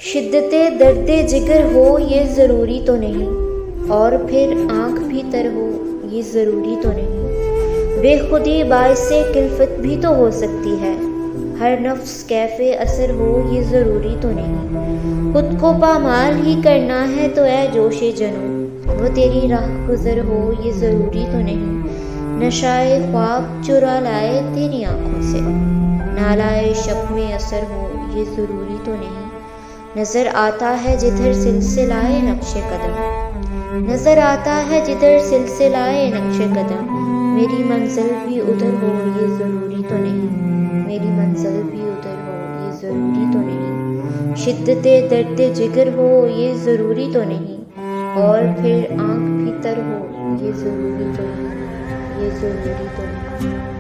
شدت درد جگر ہو یہ ضروری تو نہیں، اور پھر آنکھ بھی تر ہو یہ ضروری تو نہیں۔ بے خودی باعث کلفت بھی تو ہو سکتی ہے، ہر نفس کیف اثر ہو یہ ضروری تو نہیں۔ خود کو پامال ہی کرنا ہے تو اے جوش جنوں، وہ تیری راہ گزر ہو یہ ضروری تو نہیں۔ نشائے خواب چرا لائے تیری آنکھوں سے، نالائے شب میں اثر ہو یہ ضروری تو نہیں۔ نظر آتا ہے جدھر سلسلائے نقش قدم، نظر آتا ہے جدھر سلسلائے نقش قدم، میری منزل بھی ادھر ہو یہ ضروری تو نہیں، میری منزل بھی ادھر ہو یہ ضروری تو نہیں۔ شدت درد جگر ہو یہ ضروری تو نہیں، اور پھر آنکھ بھی تر ہو یہ ضروری تو نہیں، یہ ضروری تو نہیں۔